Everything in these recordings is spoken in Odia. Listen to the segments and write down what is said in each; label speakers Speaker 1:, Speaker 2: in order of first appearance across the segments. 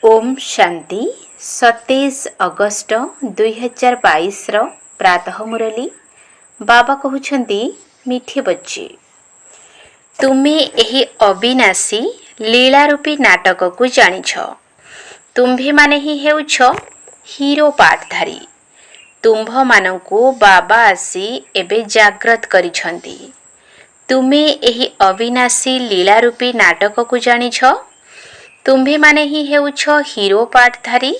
Speaker 1: ओम शांति 27 अगस्ट 2022 प्रातः मुरली बाबा कहउछंती मिठे बच्चे तुम्हें यही अविनाशी लीला रूपी नाटक को जानिछ। तुम्भे माने ही हेउछ हीरो पाठधारी। तुम्भ मानंकु बाबा आसी एबे जाग्रत करिछंती। तुम्हें यही अविनाशी लीला रूपी नाटक को जानिछ। तुम्भे माने ही हेउछ हीरो पाठधारी।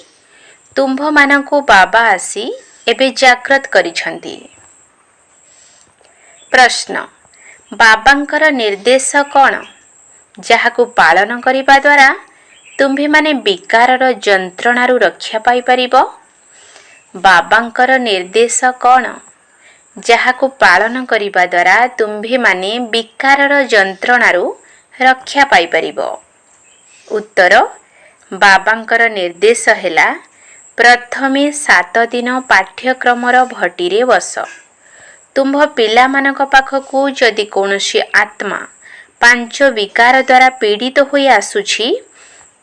Speaker 1: तुम्भ मानंकु बाबा आसी एबे जाग्रत करिछंती। प्रश्न बाबांकर निर्देश कौन जहाकु पालन करिबा द्वारा तुम्भे माने विकारर जंत्रणारु रक्षा पाई परिबो। बाबांकर निर्देश कौन जहाकु पालन करिबा द्वारा तुम्भे माने विकारर जंत्रणारु रक्षा पाई परिबो। उत्तर बाबांकर निर्देश हेला प्रथमे 7 दिन पाठ्यक्रमर भटीरे बस। तुम्भ पिला मानक पाखकु जदि कोनोसी आत्मा 5 विकार द्वारा पीड़ित होई आसुछि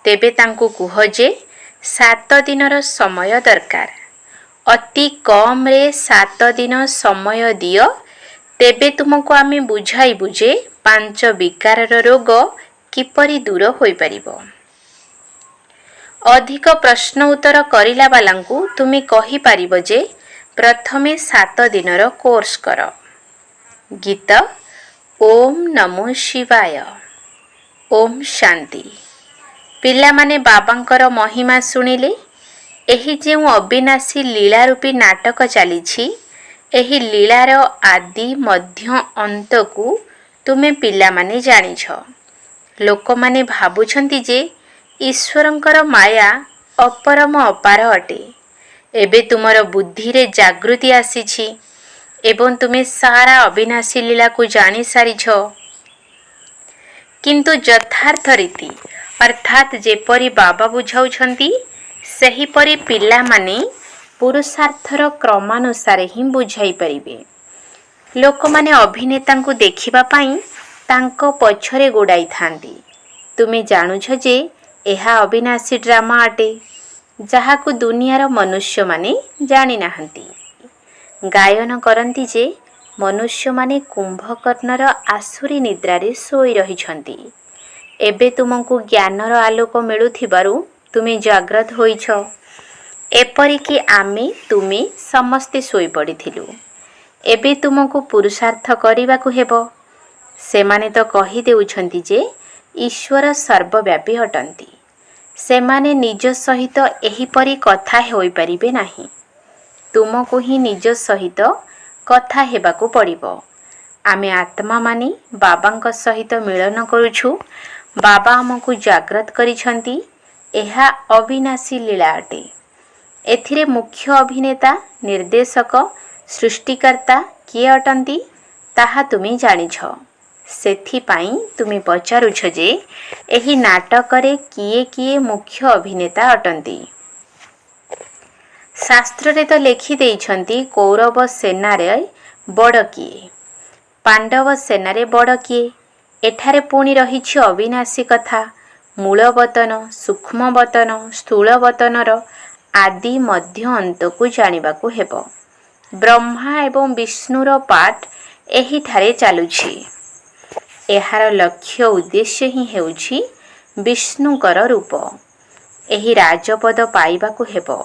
Speaker 1: तेबे तांकु कुह जे 7 दिनर समय दरकार। अति कम रे 7 दिन समय दियो तेबे तुमको आमे बुझाई बुझे 5 विकारर रोग किपरि दूर होई परिबो। अधिक प्रश्न उत्तर करिला बालांकु तुमी कहि पारिबो जे प्रथमे 7 दिनर कोर्स कर। गीत ओम नमो शिवाय। ओम शांति। पिला माने बाबांकर महिमा सुनिले एही जेउ अविनाशी लीला रूपी नाटक चलीछि एही लीलार आदि मध्य अंत को तुमे पिला माने जानिछ। लोक माने भाबुछंती जे ईश्वरंकर माया अपरम अपार अटे। एबे तुमर बुद्धि रे जागृति आसीछि एवं तुमे सारा अविनाशी लीला को जानी सारिछ। किंतु यथार्थ रीति अर्थात जेपरि बाबा बुझाउछंती सही परि पिला माने पुरुषार्थर क्रमानुसार ही बुझाई परिबे। लोक माने अभिनेता को देखिबा पाई तांको पछरे गोड़ाई थांती। तुमे जानुछ जे एहा अविनाशी ड्रामा अटे जहाकु दुनियार मनुष्य माने जानी नाहंती। गायन करंती जे मनुष्य माने कुंभकर्णर आसुरी निद्रा रे सोई रहिछंती। एबे तुमको ज्ञानर आलोक मिलुथिबारु तुमे जाग्रत होइछ। एपरि कि आमे तुमे समस्ते सोई पड़िथिलु। एबे तुमको पुरुषार्थ करिबाकु हेबो। सेमाने तो कहि देउछंती जे ईश्वर सर्वव्यापी हटंती। सेमाने निज सहित एही परि कथा होई परिबे नाही। तुमको ही निज सहित कथा हेबाकु पड़िबो। आमे आत्मा माने बाबांक सहित मिलन करूछु। बाबा हमकु जाग्रत करिछंती। एहा अविनाशी लीला अटे। एथिरे मुख्य अभिनेता निर्देशक सृष्टिकर्ता किए अटंती ताहा तुमे जानिछ। सेथि पाई तुमे पचारुछ जे एही नाटकरे किए किए मुख्य अभिनेता अटंती। शास्त्र रे तो लिखि देइछंती कौरव सेनारे बड़ किए पांडव सेनारे बड़ किए। एठारे पुणी रहिछि अविनाशी कथा मूलवतन सूक्ष्मवतन स्थूलवतनर आदि मध्य अंत को जानिबाकु हेबो। ब्रह्मा एवं विष्णुर पाठ एही ठारे चालुछि। एहार लक्ष्य उद्देश्य ही हेउछि विष्णुकर रूप। एही राजपद पाइबाकु हेबो।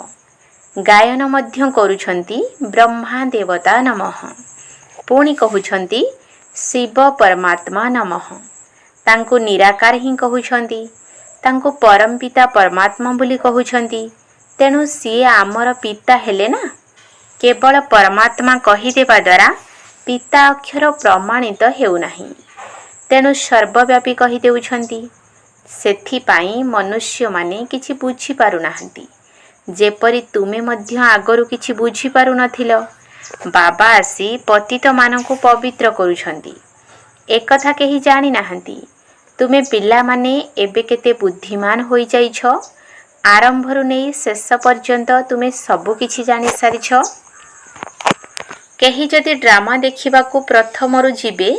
Speaker 1: गायन मध्य करूछंती ब्रह्मा देवता नमः। पुणी कहुछंती शिव परमात्मा नमः। तांको निराकार ही कहुछंती। तांको परम पिता परमात्मा बोली कहुछंती। तेणु सिए आमर पिता हेले ना। केवल परमात्मा कहिदेवा द्वारा पिता अक्षर प्रमाणित हेउ नाही। तेणु सर्वव्यापी कहि देउछंती। सेथिपाई मनुष्य माने किछि बुझी पारु नाहंती। जेपरि तुमे मध्य आगरु किछि बुझी पारु नथिलो। बाबा आसी पतित मानकु पवित्र करूछंती। एकथा केही जानी नाहंती। तुमे पिला माने एबे केते बुद्धिमान होई जाइछ। आरंभरु नै शेष पर्यंत तुमे सबु किछि जानी सारिछ। केही जदि ड्रामा देखिबाकु प्रथमरु जिबे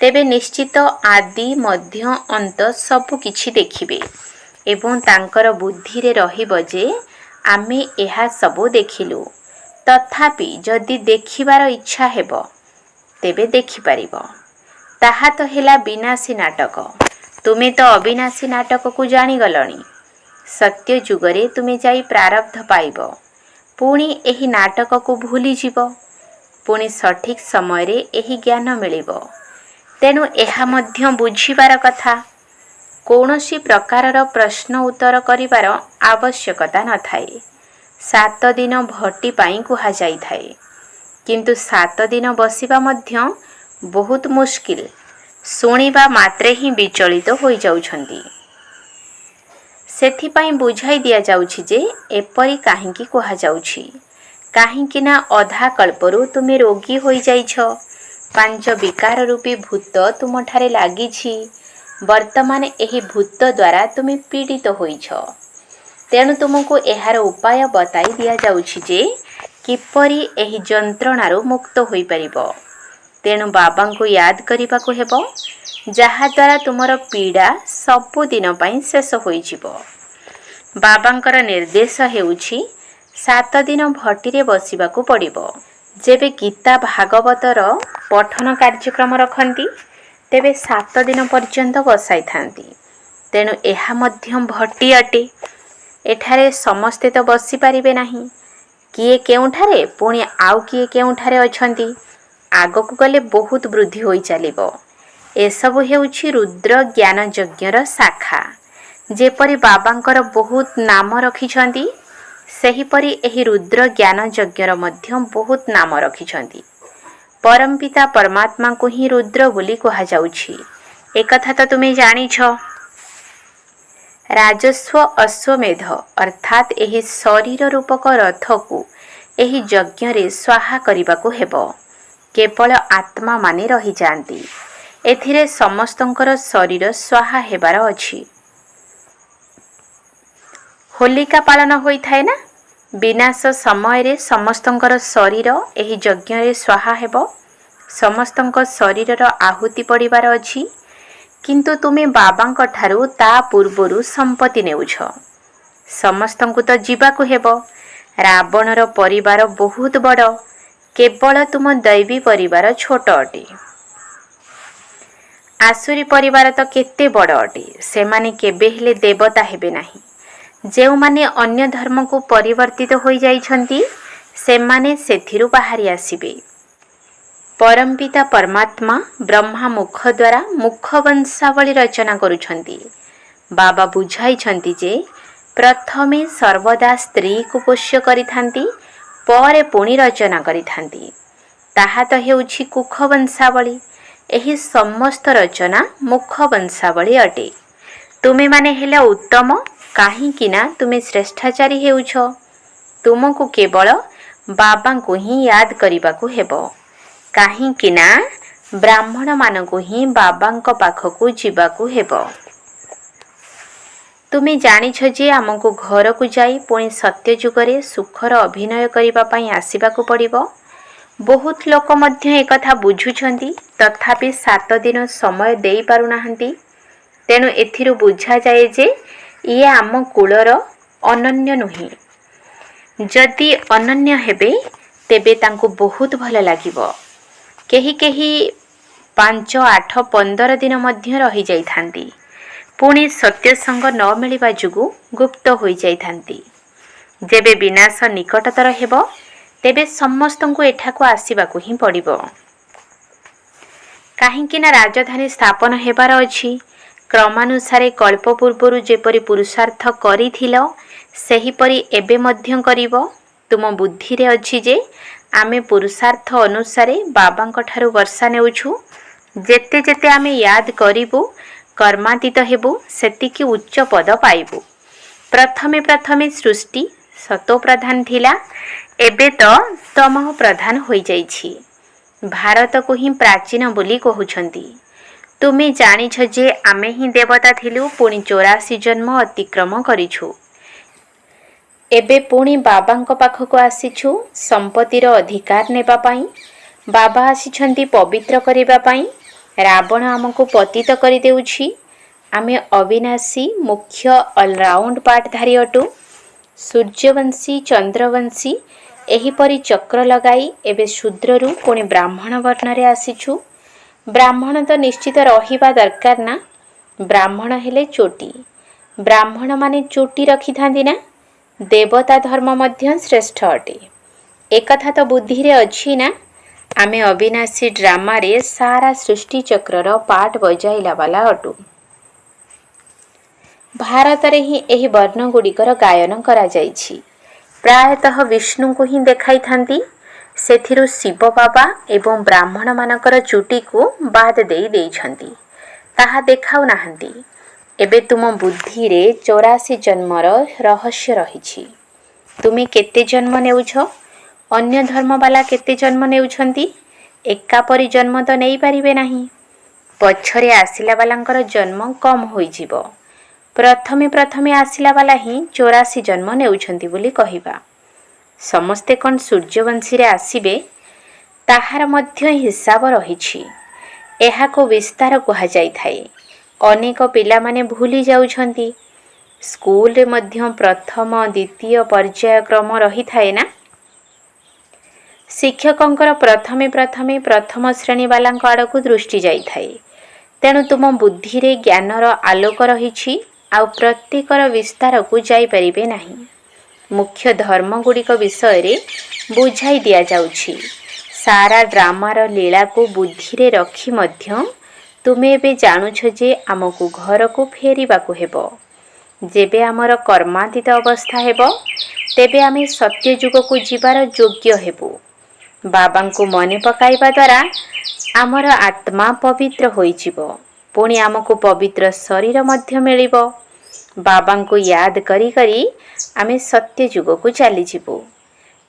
Speaker 1: तेबे निश्चित आदि मध्य अंत सबु किछि देखिबे। ଏବଂ ତାଙ୍କର ବୁଦ୍ଧିରେ ରହିବ ଯେ ଆମେ ଏହା ସବୁ ଦେଖିଲୁ। ତଥାପି ଯଦି ଦେଖିବାର ଇଚ୍ଛା ହେବ ତେବେ ଦେଖିପାରିବ। ତାହା ତ ହେଲା ବିନାଶୀ ନାଟକ। ତୁମେ ତ ଅବିନାଶୀ ନାଟକକୁ ଜାଣିଗଲଣି। ସତ୍ୟ ଯୁଗରେ ତୁମେ ଯାଇ ପ୍ରାରବ୍ଧ ପାଇବ। ପୁଣି ଏହି ନାଟକକୁ ଭୁଲିଯିବ। ପୁଣି ସଠିକ୍ ସମୟରେ ଏହି ଜ୍ଞାନ ମିଳିବ। ତେଣୁ ଏହା ମଧ୍ୟ ବୁଝିବାର କଥା। କୌଣସି ପ୍ରକାରର ପ୍ରଶ୍ନ ଉତ୍ତର କରିବାର ଆବଶ୍ୟକତା ନଥାଏ। 7 ଦିନ ଭଟି ପାଇଁ କୁହାଯାଇଥାଏ। କିନ୍ତୁ 7 ଦିନ ବସିବା ମଧ୍ୟ ବହୁତ ମୁସ୍କିଲ। ଶୁଣିବା ମାତ୍ରେ ହିଁ ବିଚଳିତ ହୋଇଯାଉଛନ୍ତି। ସେଥିପାଇଁ ବୁଝାଇ ଦିଆଯାଉଛି ଯେ ଏପରି କାହିଁକି କୁହାଯାଉଛି। କାହିଁକି ନା ଅଧା କଳ୍ପରୁ ତୁମେ ରୋଗୀ ହୋଇଯାଇଛ। 5 ବିକାର ରୂପୀ ଭୂତ ତୁମଠାରେ ଲାଗିଛି। ବର୍ତ୍ତମାନ ଏହି ଭୂତ ଦ୍ୱାରା ତୁମେ ପୀଡ଼ିତ ହୋଇଛ। ତେଣୁ ତୁମକୁ ଏହାର ଉପାୟ ବତାଇ ଦିଆଯାଉଛି ଯେ କିପରି ଏହି ଯନ୍ତ୍ରଣାରୁ ମୁକ୍ତ ହୋଇପାରିବ। ତେଣୁ ବାବାଙ୍କୁ ୟାଦ କରିବାକୁ ହେବ, ଯାହାଦ୍ୱାରା ତୁମର ପୀଡ଼ା ସବୁଦିନ ପାଇଁ ଶେଷ ହୋଇଯିବ। ବାବାଙ୍କର ନିର୍ଦ୍ଦେଶ ହେଉଛି 7 ଦିନ ଭଟିରେ ବସିବାକୁ ପଡ଼ିବ। ଯେବେ ଗୀତା ଭାଗବତର ପଠନ କାର୍ଯ୍ୟକ୍ରମ ରଖନ୍ତି ତେବେ 7 ଦିନ ପର୍ଯ୍ୟନ୍ତ ବସାଇଥାନ୍ତି। ତେଣୁ ଏହା ମଧ୍ୟ ଭଟି ଅଟେ। ଏଠାରେ ସମସ୍ତେ ତ ବସିପାରିବେ ନାହିଁ। କିଏ କେଉଁଠାରେ, ପୁଣି ଆଉ କିଏ କେଉଁଠାରେ ଅଛନ୍ତି। ଆଗକୁ ଗଲେ ବହୁତ ବୃଦ୍ଧି ହୋଇ ଚାଲିବ। ଏସବୁ ହେଉଛି ରୁଦ୍ର ଜ୍ଞାନ ଯଜ୍ଞର ଶାଖା। ଯେପରି ବାବାଙ୍କର ବହୁତ ନାମ ରଖିଛନ୍ତି, ସେହିପରି ଏହି ରୁଦ୍ର ଜ୍ଞାନ ଯଜ୍ଞର ମଧ୍ୟ ବହୁତ ନାମ ରଖିଛନ୍ତି। ପରମପିତା ପରମାତ୍ମାଙ୍କୁ ହିଁ ରୁଦ୍ର ବୋଲି କୁହାଯାଉଛି। ଏକଥା ତ ତୁମେ ଜାଣିଛ। ରାଜସ୍ୱ ଅଶ୍ୱମେଧ ଅର୍ଥାତ୍ ଏହି ଶରୀର ରୂପକ ରଥକୁ ଏହି ଯଜ୍ଞରେ ସ୍ୱାହା କରିବାକୁ ହେବ। କେବଳ ଆତ୍ମାମାନେ ରହିଯାଆନ୍ତି। ଏଥିରେ ସମସ୍ତଙ୍କର ଶରୀର ସ୍ୱାହା ହେବାର ଅଛି। ହୋଲିକା ପାଳନ ହୋଇଥାଏ ନା। ବିନାଶ ସମୟରେ ସମସ୍ତଙ୍କର ଶରୀର ଏହି ଯଜ୍ଞରେ ସ୍ୱାହା ହେବ। ସମସ୍ତଙ୍କ ଶରୀରର ଆହୁତି ପଡ଼ିବାର ଅଛି। କିନ୍ତୁ ତୁମେ ବାବାଙ୍କ ଠାରୁ ତା ପୂର୍ବରୁ ସମ୍ପତ୍ତି ନେଉଛ। ସମସ୍ତଙ୍କୁ ତ ଯିବାକୁ ହେବ। ରାବଣର ପରିବାର ବହୁତ ବଡ଼। କେବଳ ତୁମ ଦୈବୀ ପରିବାର ଛୋଟ ଅଟେ। ଆସୁରୀ ପରିବାର ତ କେତେ ବଡ଼ ଅଟେ। ସେମାନେ କେବେ ହେଲେ ଦେବତା ହେବେ ନାହିଁ। ଯେଉଁମାନେ ଅନ୍ୟ ଧର୍ମକୁ ପରିବର୍ତ୍ତିତ ହୋଇଯାଇଛନ୍ତି, ସେମାନେ ସେଥିରୁ ବାହାରି ଆସିବେ। ପରମପିତା ପରମାତ୍ମା ବ୍ରହ୍ମା ମୁଖ ଦ୍ୱାରା ମୁଖ ବଂଶାବଳୀ ରଚନା କରୁଛନ୍ତି। ବାବା ବୁଝାଇଛନ୍ତି ଯେ ପ୍ରଥମେ ସର୍ବଦା ସ୍ତ୍ରୀକୁ ପୋଷ୍ୟ କରିଥାନ୍ତି, ପରେ ପୁଣି ରଚନା କରିଥାନ୍ତି। ତାହା ତ ହେଉଛି କୁଖ ବଂଶାବଳୀ। ଏହି ସମସ୍ତ ରଚନା ମୁଖ ବଂଶାବଳୀ ଅଟେ। ତୁମେମାନେ ହେଲ ଉତ୍ତମ, କାହିଁକି ନା ତୁମେ ଶ୍ରେଷ୍ଠାଚାରୀ ହେଉଛ। ତୁମକୁ କେବଳ ବାବାଙ୍କୁ ହିଁ ୟାଦ କରିବାକୁ ହେବ। କାହିଁକି ନା ବ୍ରାହ୍ମଣମାନଙ୍କୁ ହିଁ ବାବାଙ୍କ ପାଖକୁ ଯିବାକୁ ହେବ। ତୁମେ ଜାଣିଛ ଯେ ଆମକୁ ଘରକୁ ଯାଇ ପୁଣି ସତ୍ୟ ଯୁଗରେ ସୁଖର ଅଭିନୟ କରିବା ପାଇଁ ଆସିବାକୁ ପଡ଼ିବ। ବହୁତ ଲୋକ ମଧ୍ୟ ଏକଥା ବୁଝୁଛନ୍ତି, ତଥାପି 7 ଦିନ ସମୟ ଦେଇପାରୁନାହାନ୍ତି। ତେଣୁ ଏଥିରୁ ବୁଝାଯାଏ ଯେ ଇଏ ଆମ କୁଳର ଅନନ୍ୟ ନୁହେଁ। ଯଦି ଅନନ୍ୟ ହେବେ ତେବେ ତାଙ୍କୁ ବହୁତ ଭଲ ଲାଗିବ। କେହି କେହି 5, 8, 15 ଦିନ ମଧ୍ୟ ରହିଯାଇଥାନ୍ତି। ପୁଣି ସତ୍ୟସଙ୍ଗ ନ ମିଳିବା ଯୋଗୁଁ ଗୁପ୍ତ ହୋଇଯାଇଥାନ୍ତି। ଯେବେ ବିନାଶ ନିକଟତର ହେବ ତେବେ ସମସ୍ତଙ୍କୁ ଏଠାକୁ ଆସିବାକୁ ହିଁ ପଡ଼ିବ। କାହିଁକି ନା ରାଜଧାନୀ ସ୍ଥାପନ ହେବାର ଅଛି। କ୍ରମାନୁସାରେ କଳ୍ପ ପୂର୍ବରୁ ଯେପରି ପୁରୁଷାର୍ଥ କରିଥିଲ, ସେହିପରି ଏବେ ମଧ୍ୟ କରିବ। ତୁମ ବୁଦ୍ଧିରେ ଅଛି ଯେ ଆମେ ପୁରୁଷାର୍ଥ ଅନୁସାରେ ବାବାଙ୍କ ଠାରୁ ବର୍ଷା ନେଉଛୁ। ଯେତେ ଯେତେ ଆମେ ୟାଦ କରିବୁ, କର୍ମାତୀତ ହେବୁ, ସେତିକି ଉଚ୍ଚ ପଦ ପାଇବୁ। ପ୍ରଥମେ ସୃଷ୍ଟି ସତୋପ୍ରଧାନ ଥିଲା, ଏବେ ତ ତମଃ ପ୍ରଧାନ ହୋଇଯାଇଛି। ଭାରତକୁ ହିଁ ପ୍ରାଚୀନ ବୋଲି କହୁଛନ୍ତି। ତୁମେ ଜାଣିଛ ଯେ ଆମେ ହିଁ ଦେବତା ଥିଲୁ, ପୁଣି 84 ଜନ୍ମ ଅତିକ୍ରମ କରିଛୁ। ଏବେ ପୁଣି ବାବାଙ୍କ ପାଖକୁ ଆସିଛୁ ସମ୍ପତ୍ତିର ଅଧିକାର ନେବା ପାଇଁ। ବାବା ଆସିଛନ୍ତି ପବିତ୍ର କରିବା ପାଇଁ। ରାବଣ ଆମକୁ ପତିତ କରିଦେଉଛି। आमे अविनाशी मुख्य अलराउंड पार्टधारी अटु। सूर्यवंशी चंद्रवंशी एहीपरि चक्र लगाई एबे शूद्ररू पुणी ब्राह्मण वर्णरे आसीछु। ब्राह्मण तो निश्चित रहिबा दरकार ना। ब्राह्मण हेले चोटी। ब्राह्मण माने चोटी रखि थांदी ना। देवता धर्म मध्य श्रेष्ठ अटे एकथा तो बुद्धि रे अछि ना। आमे अविनाशी ड्रामा रे सारा सृष्टि चक्रर पाठ बजाइला वाला अटु। भारत रे ही एही वर्ण गुड़िकर गायन करा जाइछि। प्रायतः विष्णु को ही देखाई थांती। सेथिरु शिव बाबा एवं ब्राह्मण मानकर चुटी को बाद देई देइछंती। ताहा देखाउ नाहंती। एबे तुम बुद्धि रे 84 जन्मर रहस्य रहिछि। तुमे केते जन्म नेउछ? अन्य धर्म वाला केते जन्म नेउछंती? एका परि जन्म तो नेई परिबे नाही। पछरे आसिला वालांकर जन्म कम होई जिवो। प्रथमे प्रथमे आसिला वाला ही 84 जन्म नेउछंती बोली कहिबा। समस्ते कौन सूर्यवंशी रे आसिबे ताहार मध्य हिसाब रहिछि। एहाको विस्तार कुहा जाई थाए। अनेक पिला माने भूली जाउछंती। स्कूल रे मध्य प्रथम द्वितीय पर्याय क्रम रही थाए ना। शिक्षकंकर प्रथमे प्रथमे प्रथम श्रेणी वालांक आड़कू दृष्टि जाई थाए। तेणु तुम बुद्धि रे ज्ञानर आलोक रहिछि आउ प्रत्येकर विस्तार को जाई परिबे नाही। मुख्य धर्म गुड़िक विषय रे बुझाई दिया जाउछि। सारा ड्रामार लीला को बुद्धि रे रखी मध्य तुमे बे जानुछ जे आमको घर को फेरिबा को हेबो। जेबे आमर कर्मातीत अवस्था हेबो तेबे आमे सत्य जुग को जीवार योग्य हेबो। बाबा को मने पकाइबा द्वारा आमर आत्मा पवित्र होई जिवो। पुणी आमको पवित्र शरीर मध्य मिलिबो। बाबा को याद करी करी आमे सत्य जुग को चली जिवो।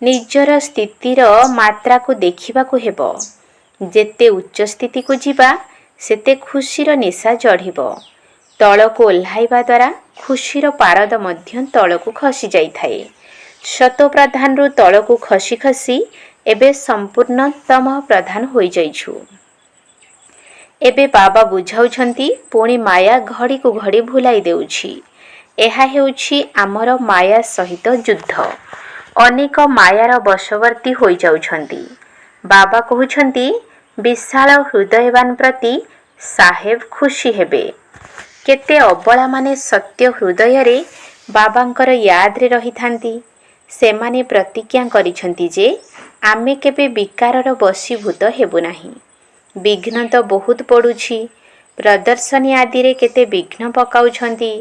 Speaker 1: निजर स्थितिर मात्रा को देखिबा को हेबो। जेते उच्च स्थिति को जीवा सेते खुशीर निशा चढ़िबो। तल को ओह्लाइबा द्वारा खुशीर पारद मध्य तल को खसी जाई थाए। शत प्रधान रु तल को खसी खसी एबे संपूर्ण तम प्रधान होई जाइछु। एबे बाबा बुझाउछंती पुणी माया घड़ी को घड़ी भुलाई देउछि। एहा हेउछि आमर माया सहित युद्ध। अनेक मायार वशवर्ती होई जाउछंती। बाबा कहुछंती विशाल हृदयवान प्रति साहेब खुशी हेबे। केते अबला माने सत्य हृदय रे बाबांकर याद रे रही थांती। सेमाने प्रतिज्ञा करिछंती जे आमे केबे विकारर वशीभूत हेबु नाही। विघ्न तो बहुत पड़ुछि। प्रदर्शनी आदि रे केते विघ्न पकाउछंती।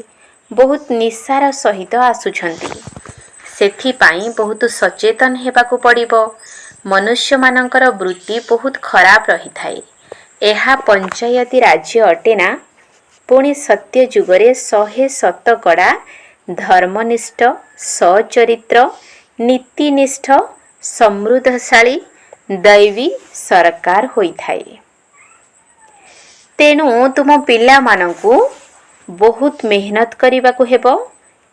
Speaker 1: बहुत निस्सार सहित आसुछंती। सेथि पाई बहुत सचेतन हेबाकू पड़िबो। मनुष्य मानकर वृत्ति बहुत खराब रही थाए। एहा पंचायती राज्य अटेना। पुणी सत्य जुगरे 100% धर्मनिष्ठ सचरित्र नीतिनिष्ठ समृद्धशाली दैवी सरकार होई थाए। तेणु तुम पिला मानकू बहुत मेहनत करिबा को हेबो।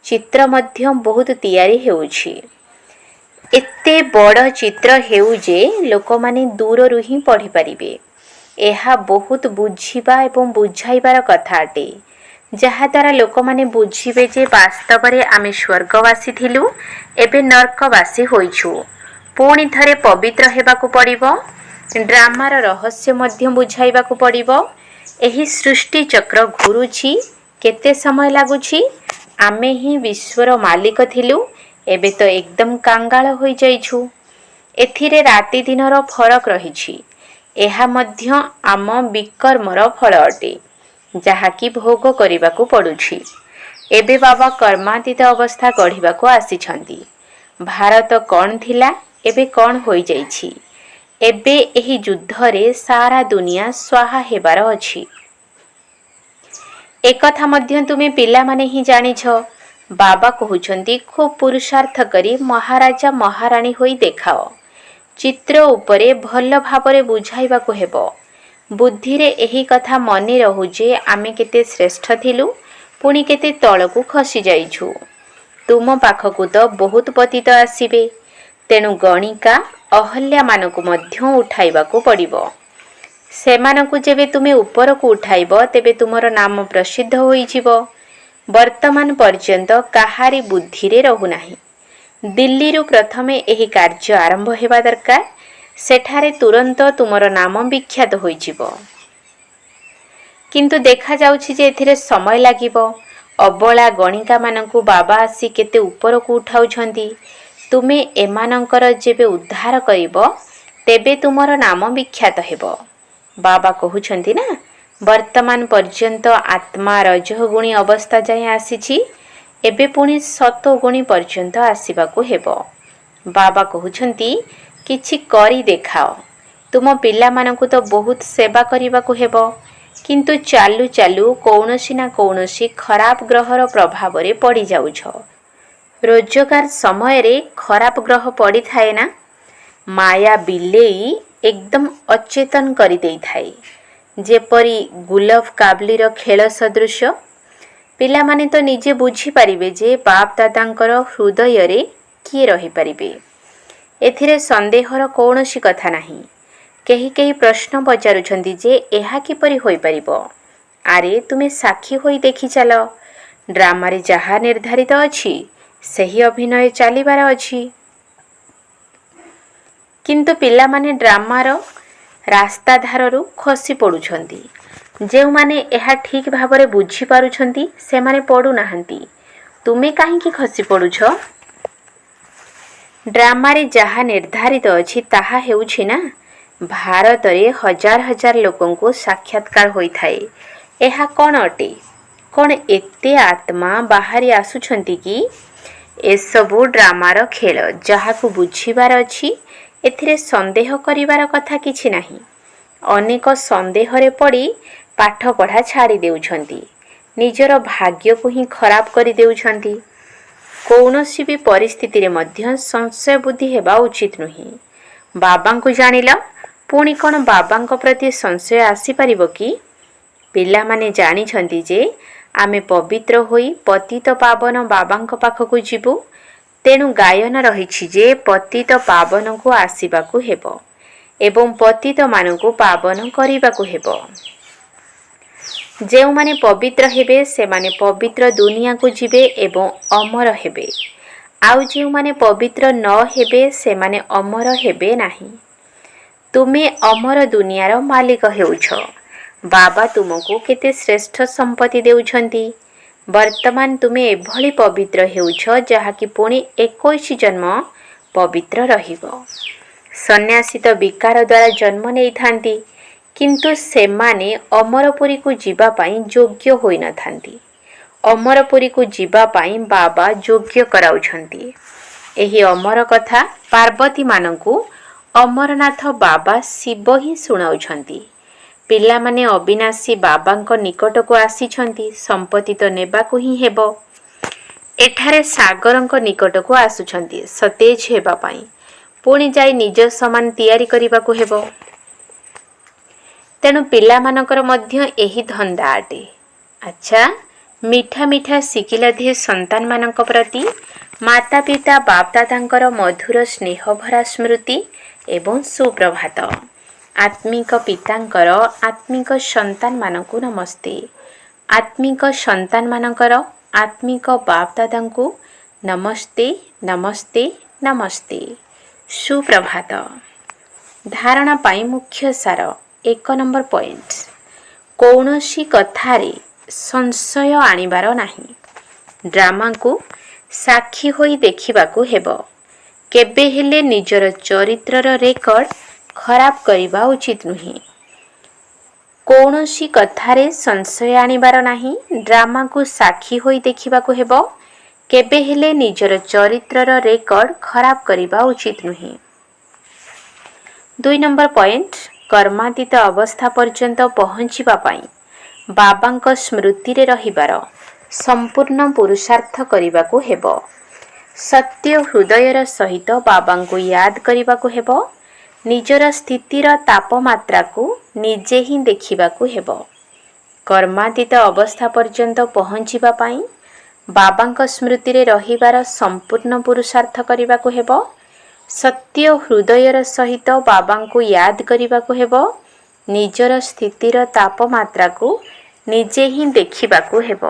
Speaker 1: चित्र मध्य बहुत तैयारी हेउछि। एते बड़ चित्र हेउ जे लोक माने दूररु ही पढ़ी परिबे। एहा बहुत बुझिबा एवं बुझाइबार कथा अटे। जहा द्वारा लोक माने बुझिबे जे वास्तव रे आमे स्वर्गवासी थिलु एबे नरकवासी होइछु। पुणी थरे पवित्र हेबाकू पड़िबो। ड्रामार रहस्य मध्य बुझाइबाकू पड़िबो। एही सृष्टि चक्र घुरुछि। केते समय लागुछि? आमे ही विश्वर मालिक थिलु एबे तो एकदम कांगाल होई जाइछु। एथिरे राति दिनर फरक रहिछि। एहा मध्य आम विकर्मर फल अटे जहा कि भोग करिबाकू पड़ुछि। एबे बाबा कर्मातीत अवस्था गढ़िबाकू आसिछंती। भारत कौन थिला एबे कौन होई जाइछि। एबे एही युद्ध रे सारा दुनिया स्वाहा हेबार अछि। एकथा मध्य तुमे पिला माने ही जानिछ। बाबा कहुछंती खूब पुरुषार्थ करी महाराजा महाराणी होई देखाओ। चित्र उपरे भल भाबरे बुझाइबा को हेबो। बुद्धि रे एही कथा मने रहु जे आमे केते श्रेष्ठ थिलु पुणी केते तळकू खसी जाइछु। तुम पाखकू तो बहुत पतित आसीबे। तेणु गणिका अहल्या मानकू मध्य उठाइबा को पड़िबो। ସେମାନଙ୍କୁ ଯେବେ ତୁମେ ଉପରକୁ ଉଠାଇବ ତେବେ ତୁମର ନାମ ପ୍ରସିଦ୍ଧ ହୋଇଯିବ। ବର୍ତ୍ତମାନ ପର୍ଯ୍ୟନ୍ତ କାହାରି ବୁଦ୍ଧିରେ ରହୁନାହିଁ। ଦିଲ୍ଲୀରୁ ପ୍ରଥମେ ଏହି କାର୍ଯ୍ୟ ଆରମ୍ଭ ହେବା ଦରକାର। ସେଠାରେ ତୁରନ୍ତ ତୁମର ନାମ ବିଖ୍ୟାତ ହୋଇଯିବ। କିନ୍ତୁ ଦେଖାଯାଉଛି ଯେ ଏଥିରେ ସମୟ ଲାଗିବ। ଅବଳା ଗଣିକାମାନଙ୍କୁ ବାବା ଆସି କେତେ ଉପରକୁ ଉଠାଉଛନ୍ତି। ତୁମେ ଏମାନଙ୍କର ଯେବେ ଉଦ୍ଧାର କରିବ ତେବେ ତୁମର ନାମ ବିଖ୍ୟାତ ହେବ। ବାବା କହୁଛନ୍ତି ନା, ବର୍ତ୍ତମାନ ପର୍ଯ୍ୟନ୍ତ ଆତ୍ମା ରଜୋଗୁଣୀ ଅବସ୍ଥା ଯାଏଁ ଆସିଛି, ଏବେ ପୁଣି ସତୋଗୁଣୀ ପର୍ଯ୍ୟନ୍ତ ଆସିବାକୁ ହେବ। ବାବା କହୁଛନ୍ତି କିଛି କରି ଦେଖାଅ। ତୁମ ପିଲାମାନଙ୍କୁ ତ ବହୁତ ସେବା କରିବାକୁ ହେବ, କିନ୍ତୁ ଚାଲୁ ଚାଲୁ କୌଣସି ନା କୌଣସି ଖରାପ ଗ୍ରହର ପ୍ରଭାବରେ ପଡ଼ିଯାଉଛ। ରୋଜଗାର ସମୟରେ ଖରାପ ଗ୍ରହ ପଡ଼ିଥାଏ ନା, ମାୟା ବିଲେଇ ଏକଦମ ଅଚେତନ କରିଦେଇଥାଏ। ଯେପରି ଗୁଲଫ କାବଲିର ଖେଳ ସଦୃଶ। ପିଲାମାନେ ତ ନିଜେ ବୁଝିପାରିବେ ଯେ ବାପ ଦାଦାଙ୍କର ହୃଦୟରେ କିଏ ରହିପାରିବେ। ଏଥିରେ ସନ୍ଦେହର କୌଣସି କଥା ନାହିଁ। କେହି କେହି ପ୍ରଶ୍ନ ପଚାରୁଛନ୍ତି ଯେ ଏହା କିପରି ହୋଇପାରିବ? ଆରେ ତୁମେ ସାକ୍ଷୀ ହୋଇ ଦେଖିଚାଲ। ଡ୍ରାମାରେ ଯାହା ନିର୍ଦ୍ଧାରିତ ଅଛି ସେହି ଅଭିନୟ ଚାଲିବାର ଅଛି। କିନ୍ତୁ ପିଲାମାନେ ଡ୍ରାମାର ରାସ୍ତାଧାରରୁ ଖସି ପଡ଼ୁଛନ୍ତି। ଯେଉଁମାନେ ଏହା ଠିକ୍ ଭାବରେ ବୁଝିପାରୁଛନ୍ତି ସେମାନେ ପଡ଼ୁନାହାନ୍ତି। ତୁମେ କାହିଁକି ଖସି ପଡ଼ୁଛ? ଡ୍ରାମାରେ ଯାହା ନିର୍ଦ୍ଧାରିତ ଅଛି ତାହା ହେଉଛି ନା, ଭାରତରେ ହଜାର ହଜାର ଲୋକଙ୍କୁ ସାକ୍ଷାତକାର ହୋଇଥାଏ। ଏହା କ'ଣ ଅଟେ? କ'ଣ ଏତେ ଆତ୍ମା ବାହାରି ଆସୁଛନ୍ତି କି? ଏସବୁ ଡ୍ରାମାର ଖେଳ। ଯାହାକୁ ବୁଝିବାର ଅଛି ଏଥିରେ ସନ୍ଦେହ କରିବାର କଥା କିଛି ନାହିଁ। ଅନେକ ସନ୍ଦେହରେ ପଡ଼ି ପାଠପଢ଼ା ଛାଡ଼ି ଦେଉଛନ୍ତି। ନିଜର ଭାଗ୍ୟକୁ ହିଁ ଖରାପ କରିଦେଉଛନ୍ତି। କୌଣସି ବି ପରିସ୍ଥିତିରେ ମଧ୍ୟ ସଂଶୟ ବୁଦ୍ଧି ହେବା ଉଚିତ ନୁହେଁ। ବାବାଙ୍କୁ ଜାଣିଲ, ପୁଣି କ'ଣ ବାବାଙ୍କ ପ୍ରତି ସଂଶୟ ଆସିପାରିବ କି? ପିଲାମାନେ ଜାଣିଛନ୍ତି ଯେ ଆମେ ପବିତ୍ର ହୋଇ ପତିତ ପାବନ ବାବାଙ୍କ ପାଖକୁ ଯିବୁ। ତେଣୁ ଗାୟନ ରହିଛି ଯେ ପତିତ ପାବନକୁ ଆସିବାକୁ ହେବ ଏବଂ ପତିତମାନଙ୍କୁ ପାବନ କରିବାକୁ ହେବ। ଯେଉଁମାନେ ପବିତ୍ର ହେବେ ସେମାନେ ପବିତ୍ର ଦୁନିଆକୁ ଯିବେ ଏବଂ ଅମର ହେବେ। ଆଉ ଯେଉଁମାନେ ପବିତ୍ର ନ ହେବେ ସେମାନେ ଅମର ହେବେ ନାହିଁ। ତୁମେ ଅମର ଦୁନିଆର ମାଲିକ ହେଉଛ। ବାବା ତୁମକୁ କେତେ ଶ୍ରେଷ୍ଠ ସମ୍ପତ୍ତି ଦେଉଛନ୍ତି। ବର୍ତ୍ତମାନ ତୁମେ ଏଭଳି ପବିତ୍ର ହେଉଛ ଯାହାକି ପୁଣି 21 ଜନ୍ମ ପବିତ୍ର ରହିବ। ସନ୍ନ୍ୟାସୀ ତ ବିକାର ଦ୍ୱାରା ଜନ୍ମ ନେଇଥାନ୍ତି, କିନ୍ତୁ ସେମାନେ ଅମରପୁରୀକୁ ଯିବା ପାଇଁ ଯୋଗ୍ୟ ହୋଇନଥାନ୍ତି। ଅମରପୁରୀକୁ ଯିବା ପାଇଁ ବାବା ଯୋଗ୍ୟ କରାଉଛନ୍ତି। ଏହି ଅମର କଥା ପାର୍ବତୀମାନଙ୍କୁ ଅମରନାଥ ବାବା ଶିବ ହିଁ ଶୁଣାଉଛନ୍ତି। ପିଲାମାନେ ଅବିନାଶୀ ବାବାଙ୍କ ନିକଟକୁ ଆସିଛନ୍ତି, ସମ୍ପତ୍ତି ତ ନେବାକୁ ହିଁ ହେବ। ଏଠାରେ ସାଗରଙ୍କ ନିକଟକୁ ଆସୁଛନ୍ତି ସତେଜ ହେବା ପାଇଁ, ପୁଣି ଯାଇ ନିଜ ସମାନ ତିଆରି କରିବାକୁ ହେବ। ତେଣୁ ପିଲାମାନଙ୍କର ମଧ୍ୟ ଏହି ଧନ୍ଦା ଅଟେ। ଆଚ୍ଛା, ମିଠା ମିଠା ଶିକିଲଧି ସନ୍ତାନମାନଙ୍କ ପ୍ରତି ମାତା ପିତା ବାପଦାଦାଙ୍କର ମଧୁର ସ୍ନେହଭରା ସ୍ମୃତି ଏବଂ ସୁପ୍ରଭାତ। ଆତ୍ମିକ ପିତାଙ୍କର ଆତ୍ମିକ ସନ୍ତାନମାନଙ୍କୁ ନମସ୍ତେ। ଆତ୍ମିକ ସନ୍ତାନମାନଙ୍କର ଆତ୍ମିକ ବାପଦାଦାଙ୍କୁ ନମସ୍ତେ ନମସ୍ତେ ନମସ୍ତେ। ସୁପ୍ରଭାତ। ଧାରଣା ପାଇଁ ମୁଖ୍ୟ ସାର। 1 ନମ୍ବର ପଏଣ୍ଟ। କୌଣସି କଥାରେ ସଂଶୟ ଆଣିବାର ନାହିଁ। ଡ୍ରାମାକୁ ସାକ୍ଷୀ ହୋଇ ଦେଖିବାକୁ ହେବ। କେବେ ହେଲେ ନିଜର ଚରିତ୍ରର ରେକର୍ଡ ଖରାପ କରିବା ଉଚିତ ନୁହେଁ। କୌଣସି କଥାରେ ସଂଶୟ ଆଣିବାର ନାହିଁ। ଡ୍ରାମାକୁ ସାକ୍ଷୀ ହୋଇ ଦେଖିବାକୁ ହେବ। କେବେ ହେଲେ ନିଜର ଚରିତ୍ରର ରେକର୍ଡ ଖରାପ କରିବା ଉଚିତ ନୁହେଁ। 2 ନମ୍ବର ପଏଣ୍ଟ। କର୍ମାତୀତ ଅବସ୍ଥା ପର୍ଯ୍ୟନ୍ତ ପହଞ୍ଚିବା ପାଇଁ ବାବାଙ୍କ ସ୍ମୃତିରେ ରହିବାର ସମ୍ପୂର୍ଣ୍ଣ ପୁରୁଷାର୍ଥ କରିବାକୁ ହେବ। ସତ୍ୟ ହୃଦୟର ସହିତ ବାବାଙ୍କୁ ୟାଦ କରିବାକୁ ହେବ। ନିଜର ସ୍ଥିତିର ତାପମାତ୍ରାକୁ ନିଜେ ହିଁ ଦେଖିବାକୁ ହେବ। କର୍ମାତୀତ ଅବସ୍ଥା ପର୍ଯ୍ୟନ୍ତ ପହଞ୍ଚିବା ପାଇଁ ବାବାଙ୍କ ସ୍ମୃତିରେ ରହିବାର ସମ୍ପୂର୍ଣ୍ଣ ପୁରୁଷାର୍ଥ କରିବାକୁ ହେବ। ସତ୍ୟ ହୃଦୟର ସହିତ ବାବାଙ୍କୁ ୟାଦ କରିବାକୁ ହେବ। ନିଜର ସ୍ଥିତିର ତାପମାତ୍ରାକୁ ନିଜେ ହିଁ ଦେଖିବାକୁ ହେବ।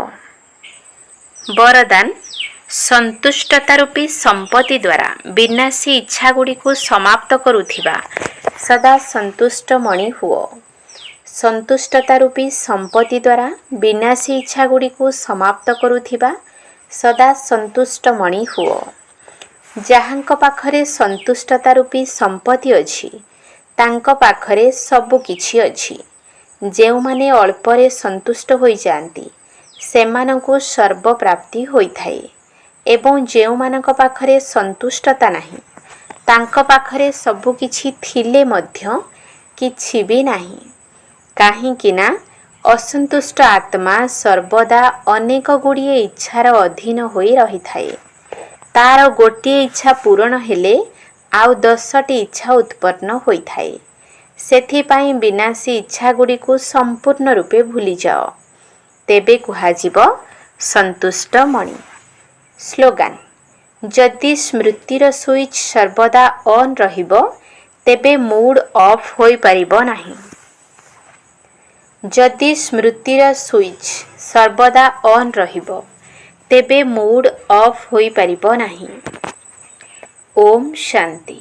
Speaker 1: ବରଦାନ ସନ୍ତୁଷ୍ଟତା ରୂପୀ ସମ୍ପତ୍ତି ଦ୍ୱାରା ବିନାଶୀ ଇଚ୍ଛାଗୁଡ଼ିକୁ ସମାପ୍ତ କରୁଥିବା ସଦା ସନ୍ତୁଷ୍ଟ ମଣି ହୁଅ। ସନ୍ତୁଷ୍ଟତା ରୂପୀ ସମ୍ପତ୍ତି ଦ୍ୱାରା ବିନାଶୀ ଇଚ୍ଛାଗୁଡ଼ିକୁ ସମାପ୍ତ କରୁଥିବା ସଦା ସନ୍ତୁଷ୍ଟ ମଣି ହୁଅ। ଯାହାଙ୍କ ପାଖରେ ସନ୍ତୁଷ୍ଟତା ରୂପୀ ସମ୍ପତ୍ତି ଅଛି ତାଙ୍କ ପାଖରେ ସବୁ କିଛି ଅଛି। ଯେଉଁମାନେ ଅଳ୍ପରେ ସନ୍ତୁଷ୍ଟ ହୋଇଯାଆନ୍ତି ସେମାନଙ୍କୁ ସର୍ବପ୍ରାପ୍ତି ହୋଇଥାଏ ଏବଂ ଯେଉଁମାନଙ୍କ ପାଖରେ ସନ୍ତୁଷ୍ଟତା ନାହିଁ ତାଙ୍କ ପାଖରେ ସବୁ କିଛି ଥିଲେ ମଧ୍ୟ କିଛି ବି ନାହିଁ। କାହିଁକି ନା ଅସନ୍ତୁଷ୍ଟ ଆତ୍ମା ସର୍ବଦା ଅନେକ ଗୁଡ଼ିଏ ଇଚ୍ଛାର ଅଧୀନ ହୋଇ ରହିଥାଏ। ତାର ଗୋଟିଏ ଇଚ୍ଛା ପୂରଣ ହେଲେ ଆଉ 10ଟି ଇଚ୍ଛା ଉତ୍ପନ୍ନ ହୋଇଥାଏ। ସେଥିପାଇଁ ବିନାଶୀ ଇଚ୍ଛାଗୁଡ଼ିକୁ ସମ୍ପୂର୍ଣ୍ଣ ରୂପେ ଭୁଲିଯାଅ। ତେବେ କୁହାଯିବ ସନ୍ତୁଷ୍ଟ ମଣି। ସ୍ଲୋଗାନ ଯଦି ସ୍ମୃତିର ସୁଇଚ୍ ସର୍ବଦା ଅନ୍ ରହିବ ତେବେ ମୁଡ୍ ଅଫ୍ ହୋଇପାରିବ ନାହିଁ। ଯଦି ସ୍ମୃତିର ସୁଇଚ୍ ସର୍ବଦା ଅନ୍ ରହିବ ତେବେ ମୁଡ୍ ଅଫ୍ ହୋଇପାରିବ ନାହିଁ। ଓମ୍ ଶାନ୍ତି।